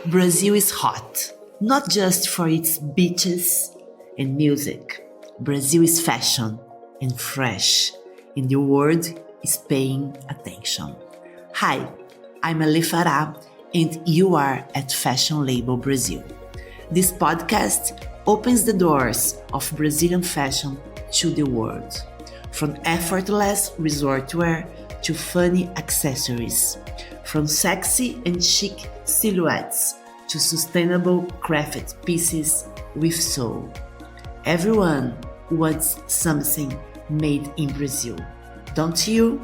Brazil is hot, not just for its beaches and music. Brazil is fashion and fresh, and the world is paying attention. Hi, I'm Ale Farah, and you are at Fashion Label Brasil. This podcast opens the doors of Brazilian fashion to the world, from effortless resortwear to funny accessories, from sexy and chic silhouettes to sustainable crafted pieces with soul. Everyone wants something made in Brazil, don't you?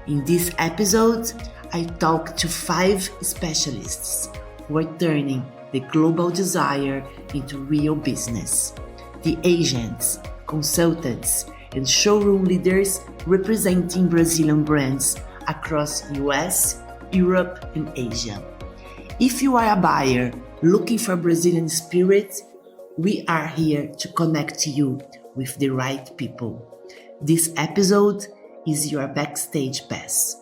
In this episode, I talk to 5 specialists who are turning the global desire into real business. The agents, consultants, and showroom leaders representing Brazilian brands across US, Europe, and Asia. If you are a buyer looking for Brazilian spirit, we are here to connect you with the right people. This episode is your backstage pass.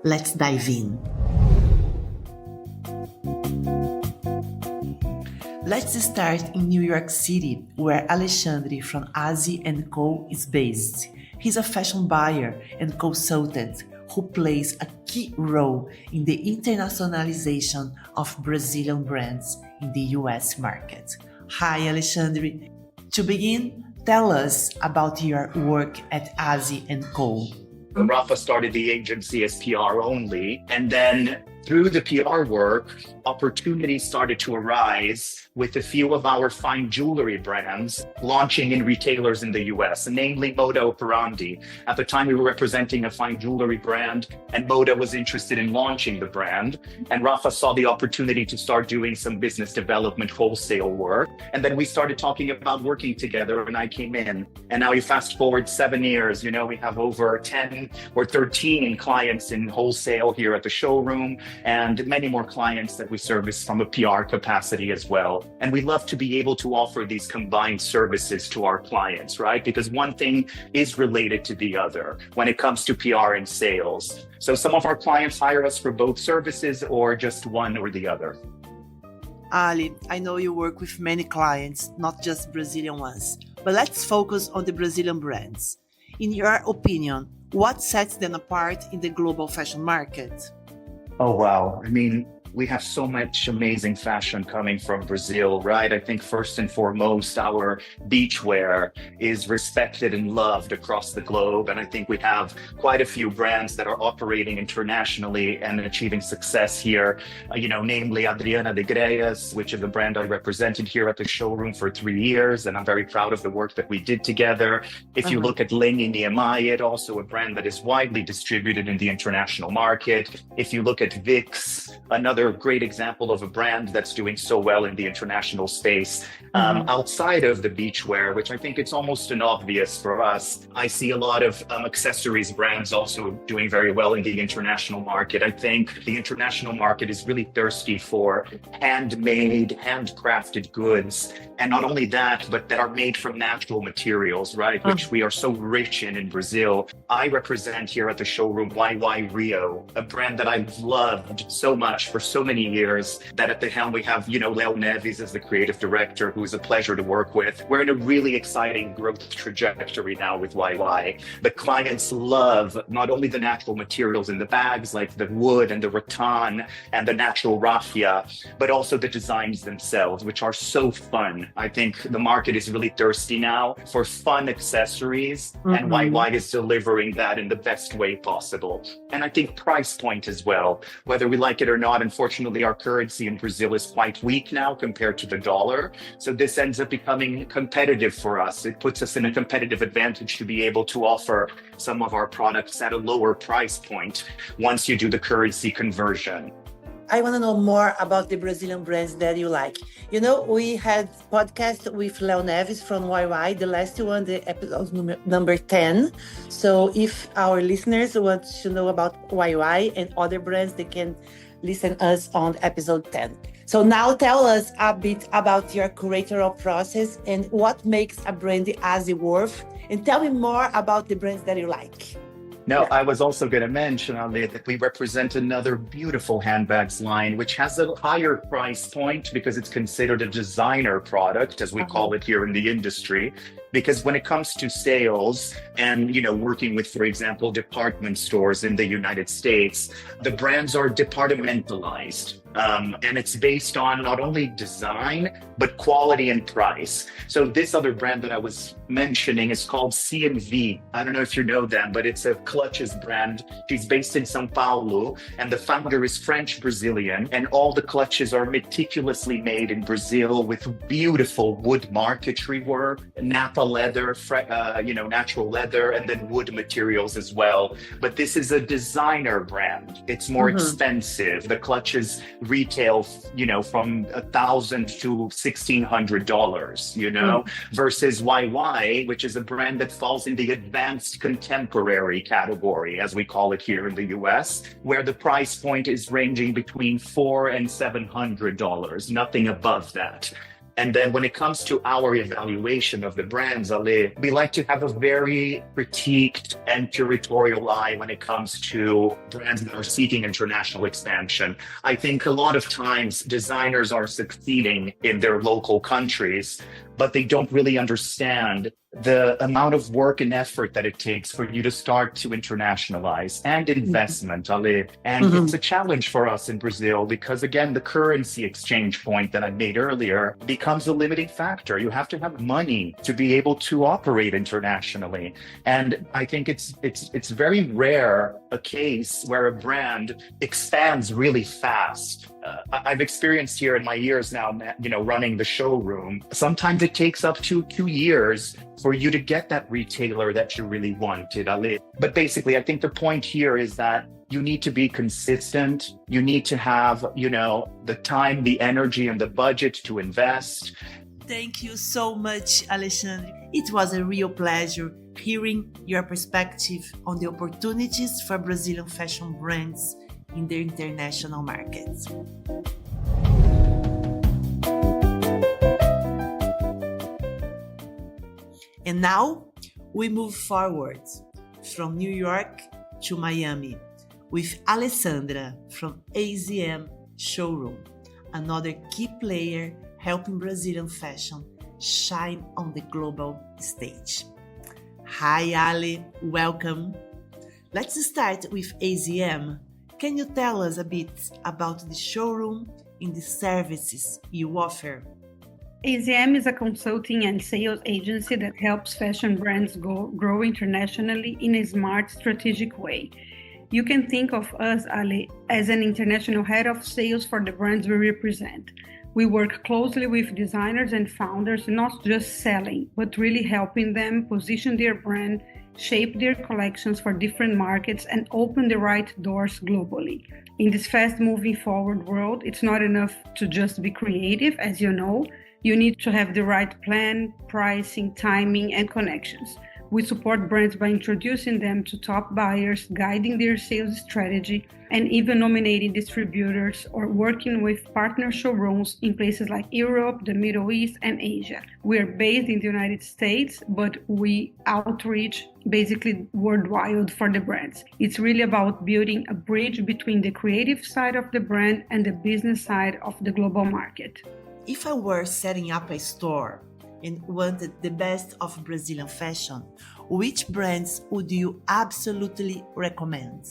Let's dive in. Let's start in New York City, where Alexandre from ABEST & Co is based. He's a fashion buyer and consultant who plays a key role in the internationalization of Brazilian brands in the US market. Hi, Alexandre. To begin, tell us about your work at ABEST & Co. Rafa started the agency as PR only, and then through the PR work, opportunities started to arise with a few of our fine jewelry brands launching in retailers in the US, namely Moda Operandi. At the time, we were representing a fine jewelry brand, and Moda was interested in launching the brand. And Rafa saw the opportunity to start doing some business development wholesale work. And then we started talking about working together, and I came in. And now you fast forward 7 years, we have over 10 or 13 clients in wholesale here at the showroom, and many more clients that we service from a PR capacity as well. And we love to be able to offer these combined services to our clients, right? Because one thing is related to the other when it comes to PR and sales. So some of our clients hire us for both services or just one or the other. Ali, I know you work with many clients, not just Brazilian ones, but let's focus on the Brazilian brands. In your opinion, what sets them apart in the global fashion market? Oh, wow. We have so much amazing fashion coming from Brazil, right? I think first and foremost, our beachwear is respected and loved across the globe. And I think we have quite a few brands that are operating internationally and achieving success here, namely Adriana de Greias, which is a brand I represented here at the showroom for 3 years. And I'm very proud of the work that we did together. If you look at Lenny Niemeyed, also a brand that is widely distributed in the international market. If you look at Vix, another great example of a brand that's doing so well in the international space. Outside of the beachwear, which I think it's almost an obvious for us, I see a lot of accessories brands also doing very well in the international market. I think the international market is really thirsty for handmade, handcrafted goods. And not only that, but that are made from natural materials, right? Which we are so rich in Brazil. I represent here at the showroom YY Rio, a brand that I've loved so much for so many years, that at the helm we have, Leo Neves as the creative director, who is a pleasure to work with. We're in a really exciting growth trajectory now with YY. The clients love not only the natural materials in the bags, like the wood and the rattan and the natural raffia, but also the designs themselves, which are so fun. I think the market is really thirsty now for fun accessories, and YY is delivering that in the best way possible. And I think price point as well, whether we like it or not. Unfortunately, our currency in Brazil is quite weak now compared to the dollar. So this ends up becoming competitive for us. It puts us in a competitive advantage to be able to offer some of our products at a lower price point once you do the currency conversion. I want to know more about the Brazilian brands that you like. We had podcast with Leo Neves from YY, the last one, the episode number 10. So if our listeners want to know about YY and other brands, they can listen us on episode 10. So now tell us a bit about your curatorial process and what makes a brand as worth, and tell me more about the brands that you like. No, I was also going to mention, Ale, that we represent another beautiful handbags line, which has a higher price point because it's considered a designer product, as we call it here in the industry. Because when it comes to sales and, working with, for example, department stores in the United States, the brands are departmentalized. And it's based on not only design, but quality and price. So this other brand that I was mentioning is called C&V. I don't know if you know them, but it's a clutches brand. She's based in São Paulo, and the founder is French-Brazilian. And all the clutches are meticulously made in Brazil with beautiful wood marquetry work, Napa leather, natural leather, and then wood materials as well. But this is a designer brand. It's more expensive. The clutches retail, from $1,000 to $1,600, versus YY, which is a brand that falls in the advanced contemporary category, as we call it here in the US, where the price point is ranging between $400 and $700, nothing above that. And then when it comes to our evaluation of the brands, Ale, we like to have a very critiqued and curatorial eye when it comes to brands that are seeking international expansion. I think a lot of times designers are succeeding in their local countries, but they don't really understand the amount of work and effort that it takes for you to start to internationalize and investment, Ale. And it's a challenge for us in Brazil because, again, the currency exchange point that I made earlier becomes a limiting factor. You have to have money to be able to operate internationally. And I think it's very rare a case where a brand expands really fast. I've experienced here in my years now, running the showroom. Sometimes it takes up to 2 years for you to get that retailer that you really wanted, Ale. But basically, I think the point here is that you need to be consistent. You need to have, the time, the energy, and the budget to invest. Thank you so much, Alexandre. It was a real pleasure hearing your perspective on the opportunities for Brazilian fashion brands in the international markets. And now we move forward from New York to Miami with Alessandra from AZM Showroom, another key player helping Brazilian fashion shine on the global stage. Hi Ale, welcome. Let's start with AZM. Can you tell us a bit about the showroom and the services you offer? AZM is a consulting and sales agency that helps fashion brands grow internationally in a smart, strategic way. You can think of us, Ale, as an international head of sales for the brands we represent. We work closely with designers and founders, not just selling, but really helping them position their brand, shape their collections for different markets, and open the right doors globally. In this fast-moving forward world, it's not enough to just be creative, as you know. You need to have the right plan, pricing, timing, and connections. We support brands by introducing them to top buyers, guiding their sales strategy, and even nominating distributors or working with partner showrooms in places like Europe, the Middle East, and Asia. We are based in the United States, but we outreach basically worldwide for the brands. It's really about building a bridge between the creative side of the brand and the business side of the global market. If I were setting up a store and wanted the best of Brazilian fashion, which brands would you absolutely recommend?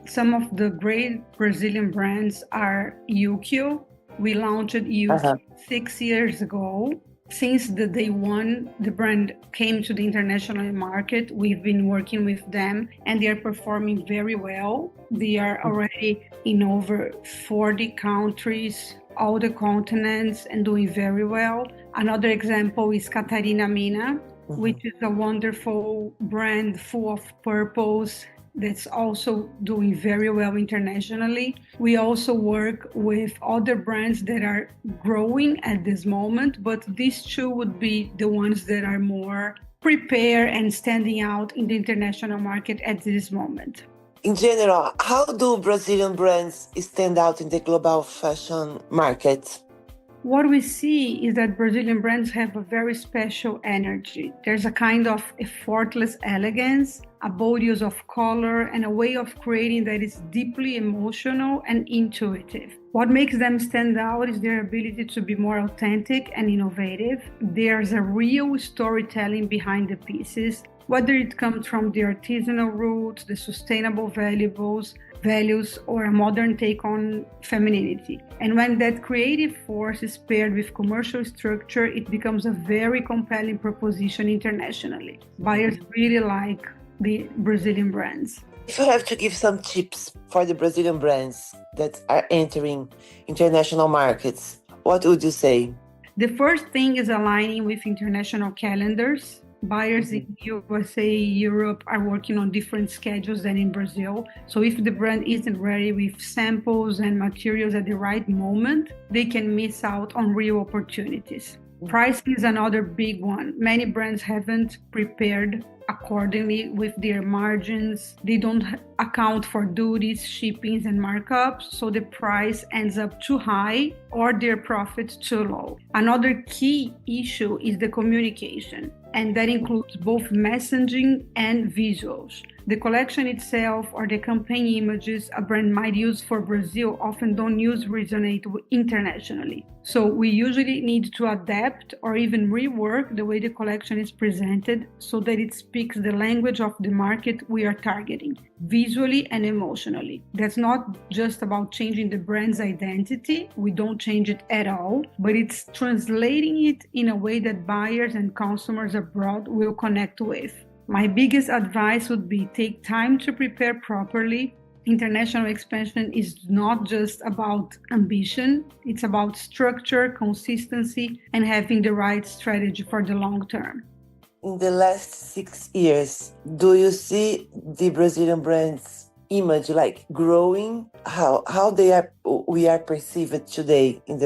Some of the great Brazilian brands are Yukio. We launched Yukio 6 years ago. Since the day one the brand came to the international market, we've been working with them and they are performing very well. They are already in over 40 countries, all the continents, and doing very well. Another example is Catarina Mina, which is a wonderful brand full of purpose that's also doing very well internationally. We also work with other brands that are growing at this moment, but these two would be the ones that are more prepared and standing out in the international market at this moment. In general, how do Brazilian brands stand out in the global fashion market? What we see is that Brazilian brands have a very special energy. There's a kind of effortless elegance, a bold use of color, and a way of creating that is deeply emotional and intuitive. What makes them stand out is their ability to be more authentic and innovative. There's a real storytelling behind the pieces, whether it comes from the artisanal roots, the sustainable values, or a modern take on femininity. And when that creative force is paired with commercial structure, it becomes a very compelling proposition internationally. Buyers really like the Brazilian brands. If you have to give some tips for the Brazilian brands that are entering international markets, what would you say? The first thing is aligning with international calendars. Buyers in USA, Europe are working on different schedules than in Brazil. So if the brand isn't ready with samples and materials at the right moment, they can miss out on real opportunities. Pricing is another big one. Many brands haven't prepared accordingly with their margins. They don't account for duties, shippings, and markups, so the price ends up too high or their profits too low. Another key issue is the communication, and that includes both messaging and visuals. The collection itself or the campaign images a brand might use for Brazil often don't resonate internationally. So we usually need to adapt or even rework the way the collection is presented so that it speaks the language of the market we are targeting, visually and emotionally. That's not just about changing the brand's identity. We don't change it at all, but it's translating it in a way that buyers and consumers abroad will connect with. My biggest advice would be take time to prepare properly. International expansion is not just about ambition, it's about structure, consistency, and having the right strategy for the long term. In the last 6 years, do you see the Brazilian brands image like growing? How we are perceived today in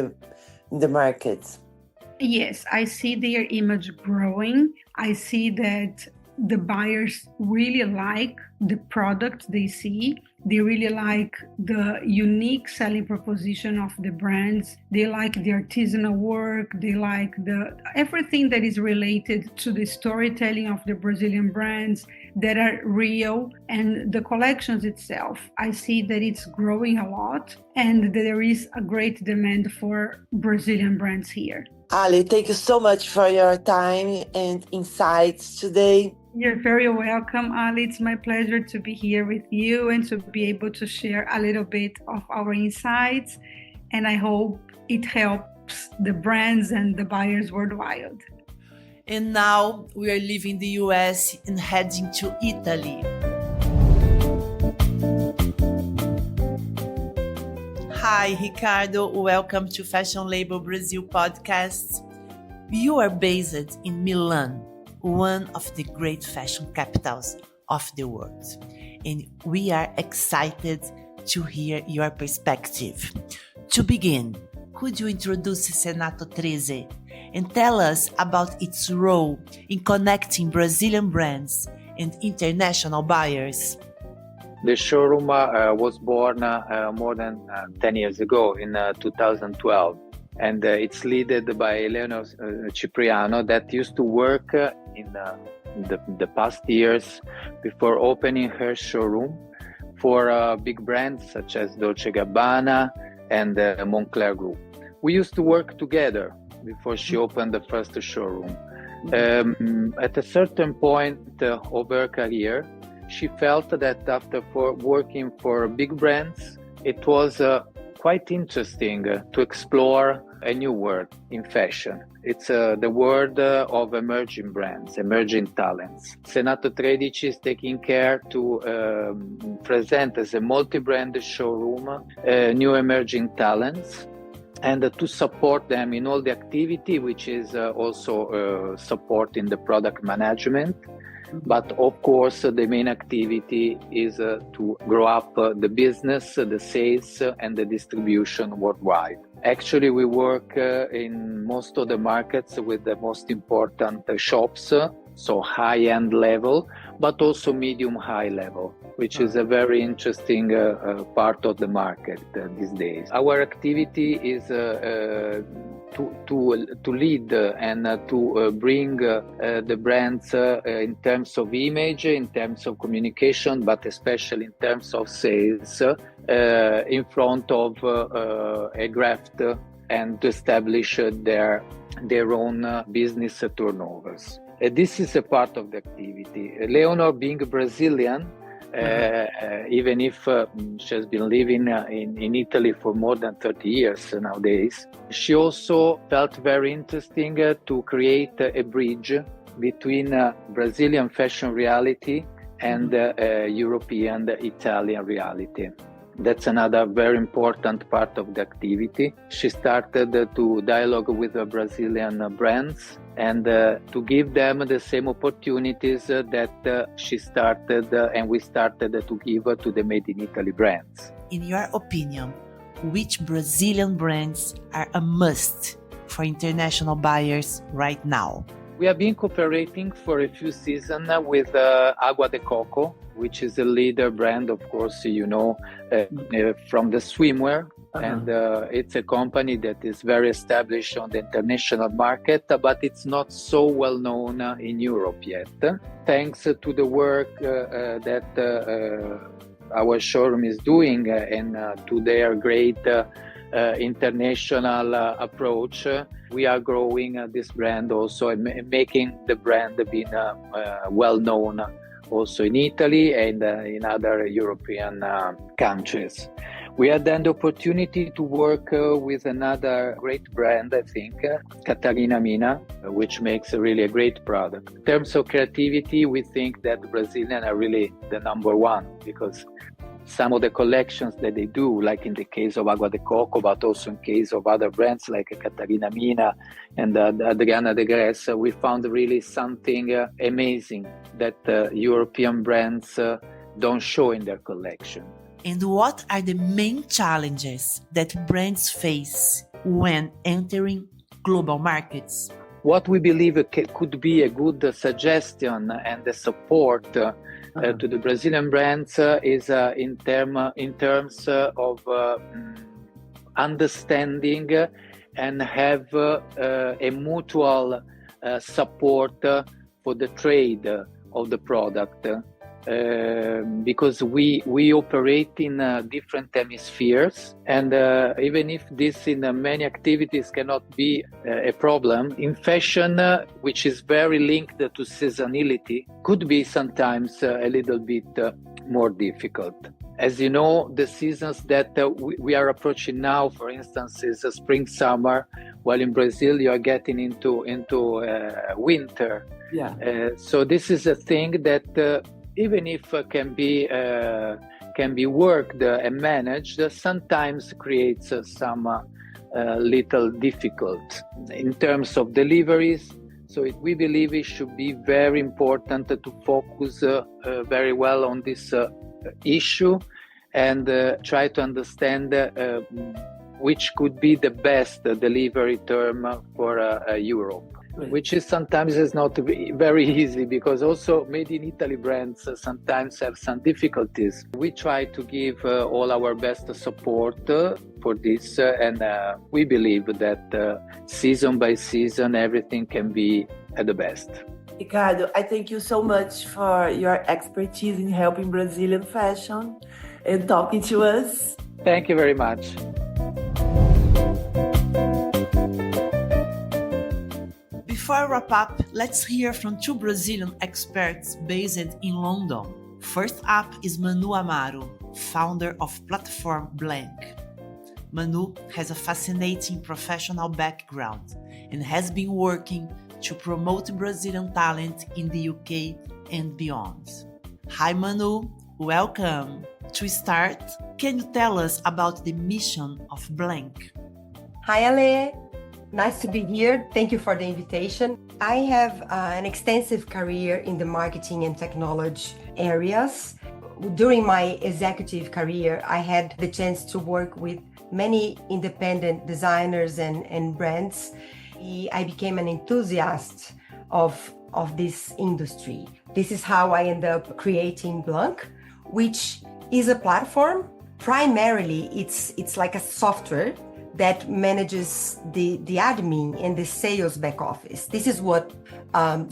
the markets? Yes, I see their image growing. I see that the buyers really like the product they see. They really like the unique selling proposition of the brands. They like the artisanal work. They like everything that is related to the storytelling of the Brazilian brands that are real. And the collections itself, I see that it's growing a lot and that there is a great demand for Brazilian brands here. Ale, thank you so much for your time and insights today. You're very welcome, Ali. It's my pleasure to be here with you and to be able to share a little bit of our insights. And I hope it helps the brands and the buyers worldwide. And now we are leaving the US and heading to Italy. Hi, Ricardo. Welcome to Fashion Label Brasil Podcast. You are based in Milan, one of the great fashion capitals of the world. And we are excited to hear your perspective. To begin, could you introduce Senato 13 and tell us about its role in connecting Brazilian brands and international buyers? The showroom was born more than 10 years ago in 2012. And it's led by Eleanor Cipriano that used to work in the past years before opening her showroom for big brands such as Dolce & Gabbana and Moncler Group. We used to work together before she opened the first showroom. At a certain point of her career, she felt that after working for big brands, it was quite interesting to explore a new world in fashion. It's the world of emerging brands, emerging talents. Senato 13 is taking care to present as a multi-brand showroom new emerging talents and to support them in all the activity, which is also supporting the product management. But of course, the main activity is to grow up the business, the sales, and the distribution worldwide. Actually, we work in most of the markets with the most important shops, so high-end level, but also medium-high level, which is a very interesting part of the market these days. Our activity is to lead and to bring the brands in terms of image, in terms of communication, but especially in terms of sales in front of a graft and to establish their own business turnovers. This is a part of the activity. Leonor, being Brazilian, even if she has been living in Italy for more than 30 years nowadays, she also felt very interesting to create a bridge between Brazilian fashion reality and European, Italian reality. That's another very important part of the activity. She started to dialogue with the Brazilian brands and to give them the same opportunities that she started and we started to give to the Made in Italy brands. In your opinion, which Brazilian brands are a must for international buyers right now? We have been cooperating for a few seasons with Agua de Coco, which is a leader brand, of course, from the swimwear. And it's a company that is very established on the international market, but it's not so well known in Europe yet. Thanks to the work that our showroom is doing and to their great international approach, we are growing this brand also and making the brand being well known also in Italy and in other European countries. We had then the opportunity to work with another great brand, I think, Catarina Mina, which makes really a great product. In terms of creativity, we think that Brazilians are really the number one because some of the collections that they do, like in the case of Agua de Coco, but also in case of other brands like Catarina Mina and Adriana de Gresse, we found really something amazing that European brands don't show in their collection. And what are the main challenges that brands face when entering global markets? What we believe could be a good suggestion and the support to the Brazilian brands is in terms of understanding and have a mutual support for the trade of the product. Because we operate in different hemispheres, and even if this in many activities cannot be a problem, in fashion, which is very linked to seasonality, could be sometimes a little bit more difficult. As you know, the seasons that we are approaching now, for instance, is spring, summer, while in Brazil you are getting into winter. Yeah. So this is a thing that even if can be worked and managed, sometimes creates some little difficult in terms of deliveries. So we believe it should be very important to focus very well on this issue and try to understand which could be the best delivery term for Europe. Which is sometimes is not very easy because also Made in Italy brands sometimes have some difficulties. We try to give all our best support for this and we believe that season by season everything can be at the best. Ricardo, I thank you so much for your expertise in helping Brazilian fashion and talking to us. Thank you very much. Before I wrap up, let's hear from two Brazilian experts based in London. First up is Manu Amaro, founder of platform Blank. Manu has a fascinating professional background and has been working to promote Brazilian talent in the UK and beyond. Hi Manu, welcome. To start, can you tell us about the mission of Blank? Hi Ale. Nice to be here. Thank you for the invitation. I have an extensive career in the marketing and technology areas. During my executive career, I had the chance to work with many independent designers and brands. I became an enthusiast of this industry. This is how I ended up creating Blank, which is a platform. Primarily, it's like a software that manages the admin and the sales back office. This is what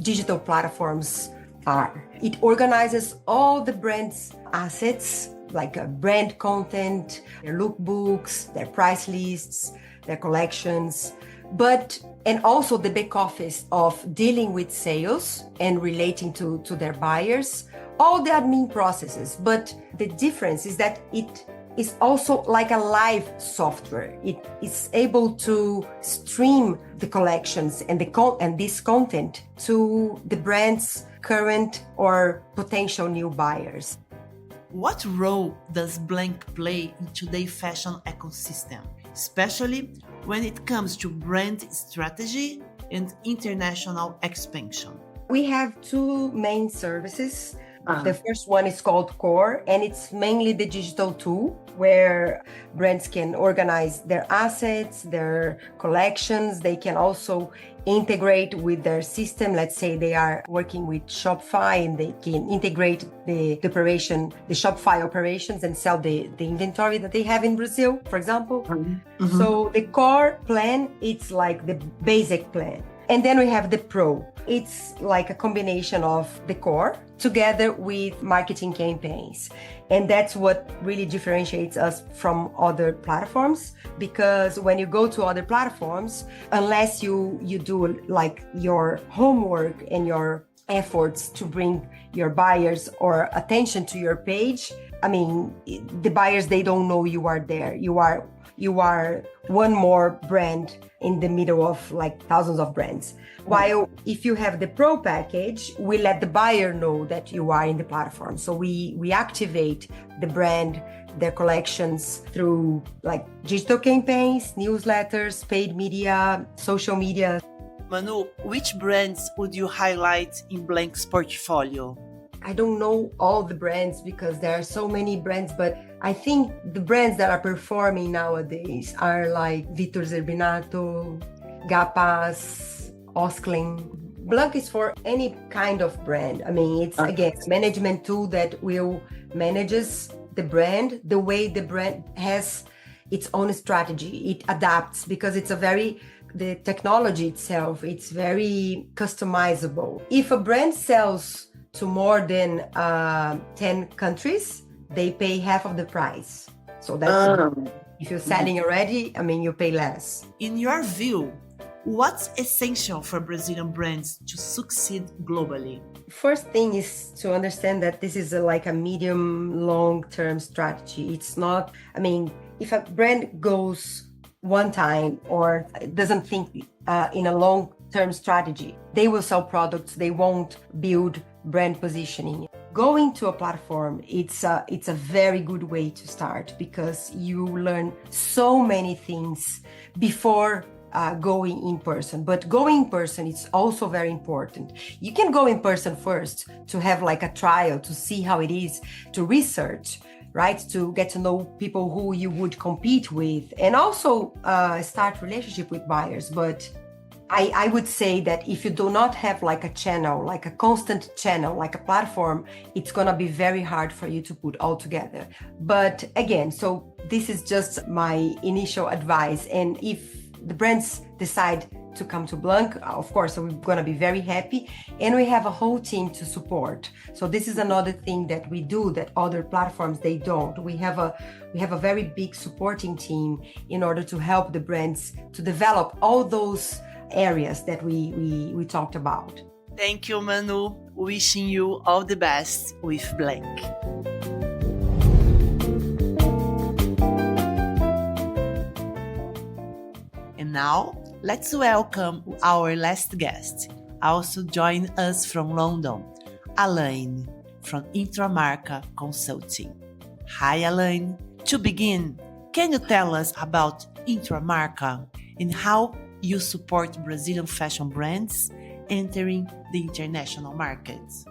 digital platforms are. It organizes all the brand's assets, like brand content, their lookbooks, their price lists, their collections, and also the back office of dealing with sales and relating to their buyers, all the admin processes. But the difference is that it is also like a live software. It is able to stream the collections and this content to the brand's current or potential new buyers. What role does Blank play in today's fashion ecosystem, especially when it comes to brand strategy and international expansion? We have two main services. The first one is called Core, and it's mainly the digital tool where brands can organize their assets, their collections. They can also integrate with their system. Let's say they are working with Shopify and they can integrate the Shopify operations and sell the inventory that they have in Brazil, for example. Mm-hmm. So the Core plan, it's like the basic plan. And then we have the Pro. It's like a combination of the core together with marketing campaigns. And that's what really differentiates us from other platforms, because when you go to other platforms, unless you do like your homework and your efforts to bring your buyers or attention to your page, I mean, the buyers, they don't know you are there. You are one more brand in the middle of like thousands of brands. While if you have the Pro package, we let the buyer know that you are in the platform. So we activate the brand, their collections through like digital campaigns, newsletters, paid media, social media. Manu, which brands would you highlight in Blank's portfolio? I don't know all the brands because there are so many brands, but I think the brands that are performing nowadays are like Vitor Zerbinato, Gapas, Osklen. Blank is for any kind of brand. I mean, it's again a management tool that will manages the brand the way the brand has its own strategy. It adapts because the technology itself, it's very customizable. If a brand sells to more than 10 countries, they pay half of the price. So that's if you're selling already, I mean, you pay less. In your view, what's essential for Brazilian brands to succeed globally? First thing is to understand that this is like a medium, long-term strategy. It's not, I mean, if a brand goes one time or doesn't think in a long-term strategy, they will sell products, they won't build brand positioning. Going to a platform, it's a very good way to start because you learn so many things before going in person. But going in person, it's also very important. You can go in person first to have like a trial, to see how it is, to research, right? To get to know people who you would compete with and also start relationship with buyers. But I would say that if you do not have like a channel, like a constant channel, like a platform, it's going to be very hard for you to put all together. But again, so this is just my initial advice. And if the brands decide to come to Blank, of course, we're going to be very happy. And we have a whole team to support. So this is another thing that we do that other platforms, they don't. We have a very big supporting team in order to help the brands to develop all those areas that we talked about. Thank you, Manu. Wishing you all the best with Blank. And now, let's welcome our last guest, also join us from London, Alain from Intramarca Consulting. Hi, Alain. To begin, can you tell us about Intramarca and how you support Brazilian fashion brands entering the international markets?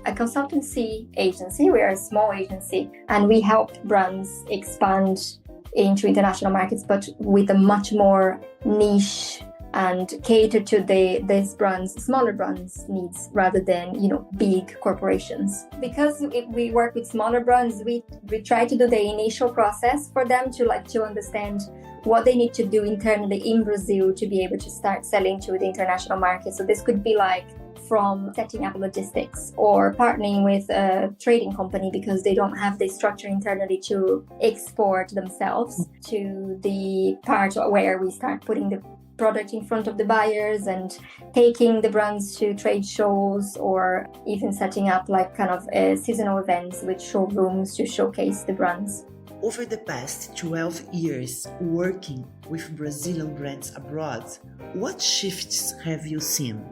A consultancy agency, we are a small agency, and we help brands expand into international markets, but with a much more niche and cater to these brands, smaller brands needs rather than, big corporations. Because we work with smaller brands, we try to do the initial process for them to understand what they need to do internally in Brazil to be able to start selling to the international market. So this could be like from setting up logistics or partnering with a trading company because they don't have the structure internally to export themselves, to the part where we start putting the product in front of the buyers and taking the brands to trade shows, or even setting up like kind of seasonal events with showrooms to showcase the brands. Over the past 12 years working with Brazilian brands abroad, what shifts have you seen,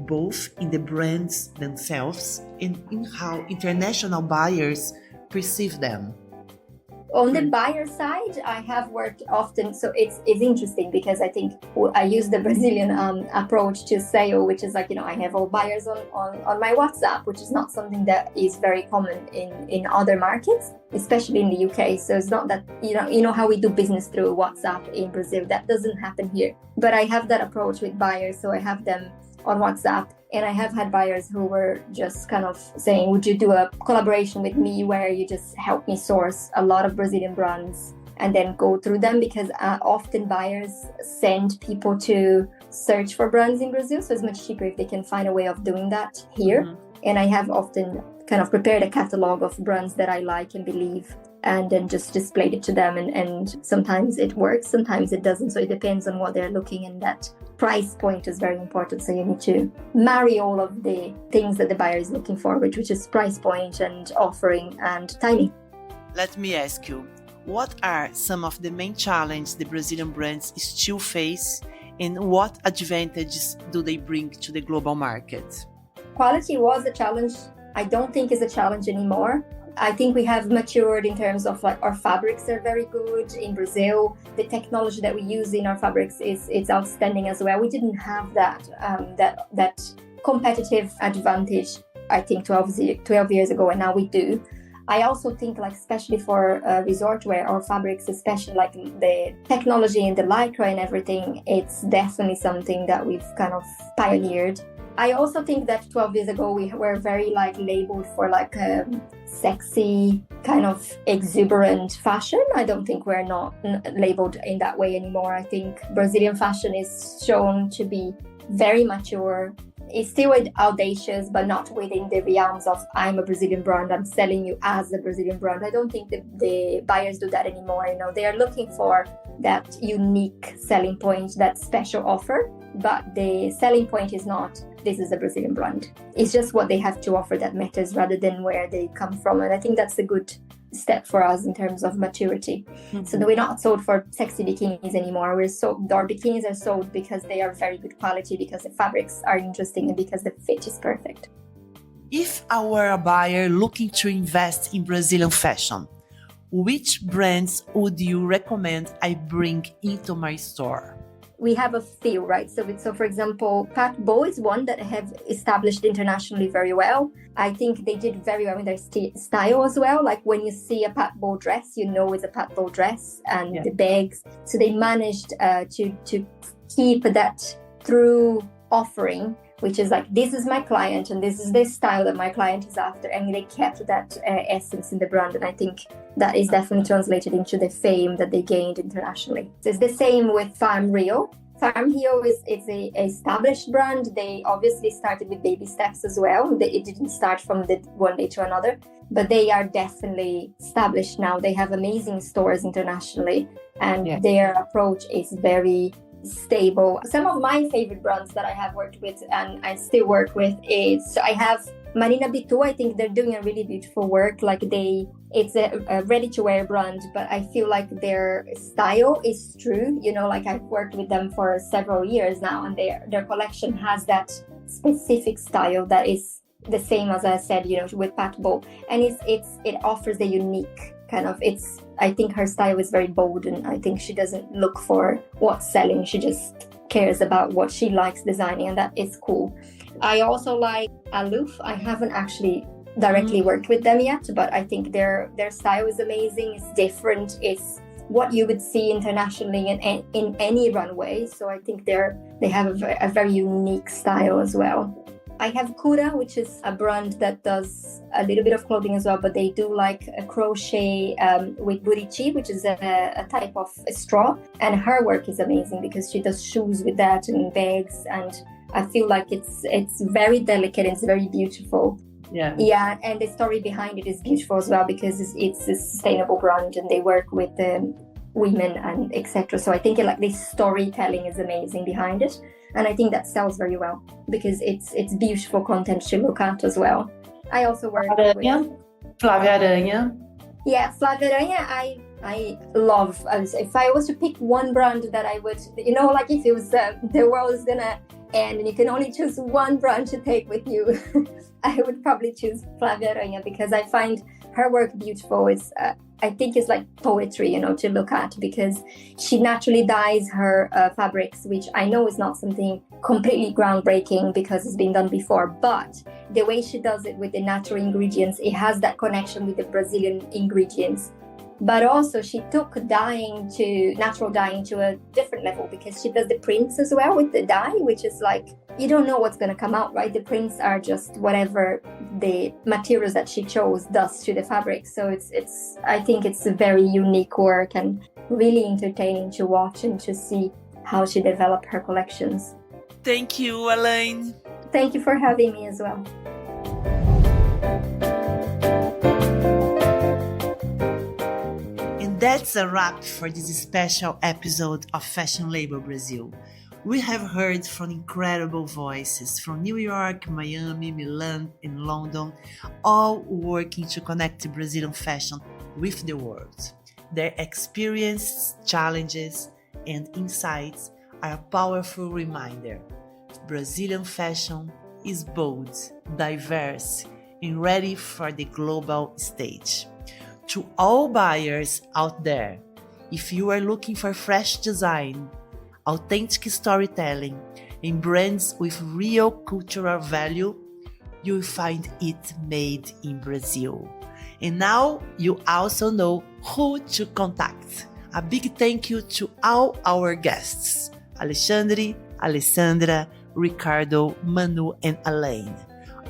both in the brands themselves and in how international buyers perceive them? On the buyer side, I have worked often, so it's interesting because I think I use the Brazilian approach to sale, which is like, I have all buyers on my WhatsApp, which is not something that is very common in other markets, especially in the UK. So it's not that, you know how we do business through WhatsApp in Brazil, that doesn't happen here. But I have that approach with buyers, so I have them on WhatsApp. And I have had buyers who were just kind of saying, would you do a collaboration with me where you just help me source a lot of Brazilian brands and then go through them? Because often buyers send people to search for brands in Brazil. So it's much cheaper if they can find a way of doing that here. Mm-hmm. And I have often kind of prepared a catalog of brands that I like and believe, and then just displayed it to them. And sometimes it works, sometimes it doesn't. So it depends on what they're looking, and that price point is very important. So you need to marry all of the things that the buyer is looking for, which is price point and offering and timing. Let me ask you, what are some of the main challenges the Brazilian brands still face, and what advantages do they bring to the global market? Quality was a challenge. I don't think is a challenge anymore. I think we have matured in terms of like our fabrics are very good in Brazil. The technology that we use in our fabrics is outstanding as well. We didn't have that competitive advantage, I think 12 years ago, and now we do. I also think like especially for resort wear or fabrics, especially like the technology and the lycra and everything, it's definitely something that we've kind of pioneered. I also think that 12 years ago we were very like labeled for like sexy kind of exuberant fashion. I don't think we're not labeled in that way anymore. I think Brazilian fashion is shown to be very mature. It's still audacious, but not within the realms of I'm a Brazilian brand, I'm selling you as a Brazilian brand. I don't think the buyers do that anymore. They are looking for that unique selling point, that special offer, but the selling point is not this is a Brazilian brand. It's just what they have to offer that matters rather than where they come from. And I think that's a good step for us in terms of maturity. Mm-hmm. So that we're not sold for sexy bikinis anymore. Our bikinis are sold because they are very good quality, because the fabrics are interesting, and because the fit is perfect. If I were a buyer looking to invest in Brazilian fashion, which brands would you recommend I bring into my store? We have a few, right? So for example, Pat Bow is one that have established internationally very well. I think they did very well in their style as well. Like when you see a Pat Bow dress, you know it's a Pat Bow dress, and the bags. So they managed to keep that through offering, which is like, this is my client and this is the style that my client is after. And they kept that essence in the brand. And I think that is definitely translated into the fame that they gained internationally. So it's the same with Farm Rio. Farm Rio is a established brand. They obviously started with baby steps as well. It didn't start from the one day to another, but they are definitely established now. They have amazing stores internationally, and their approach is very stable. Some of my favorite brands that I have worked with and I still work with is, I have Marina Bitu. I think they're doing a really beautiful work. Like it's a ready-to-wear brand, but I feel like their style is true. Like I've worked with them for several years now, and their collection has that specific style that is the same as I said, with Pat Bow, and it offers a unique kind of, I think her style is very bold, and I think she doesn't look for what's selling. She just cares about what she likes designing, and that is cool. I also like Aloof. I haven't actually directly worked with them yet, but I think their style is amazing. It's different. It's what you would see internationally in any runway. So I think they have a very unique style as well. I have Kura, which is a brand that does a little bit of clothing as well, but they do like a crochet with Burichi, which is a type of straw. And her work is amazing because she does shoes with that and bags. And I feel like it's very delicate and it's very beautiful. Yeah, and the story behind it is beautiful as well because it's a sustainable brand and they work with women and etc. So I think like this storytelling is amazing behind it. And I think that sells very well because it's beautiful content to look at as well. I also work with Flávia Aranha. Yeah, Flávia Aranha, I love. If I was to pick one brand that I would, like if it was the world is gonna end and you can only choose one brand to take with you, I would probably choose Flávia Aranha because I find her work beautiful. I think it's like poetry, to look at because she naturally dyes her fabrics, which I know is not something completely groundbreaking because it's been done before, but the way she does it with the natural ingredients, it has that connection with the Brazilian ingredients. But also she took natural dyeing to a different level because she does the prints as well with the dye, which is like, you don't know what's going to come out, right? The prints are just whatever the materials that she chose does to the fabric. So I think it's a very unique work and really entertaining to watch and to see how she developed her collections. Thank you, Elaine. Thank you for having me as well. And that's a wrap for this special episode of Fashion Label Brasil. We have heard from incredible voices from New York, Miami, Milan, and London, all working to connect Brazilian fashion with the world. Their experiences, challenges, and insights are a powerful reminder. Brazilian fashion is bold, diverse, and ready for the global stage. To all buyers out there, if you are looking for fresh design, authentic storytelling, and brands with real cultural value, you'll find it made in Brazil. And now you also know who to contact. A big thank you to all our guests, Alexandre, Alessandra, Ricardo, Manu, and Elaine.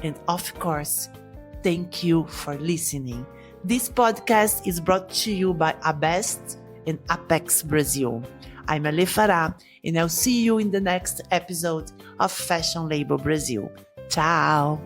And of course, thank you for listening. This podcast is brought to you by ABEST and ApexBrasil. I'm Ale Farah, and I'll see you in the next episode of Fashion Label Brasil. Ciao!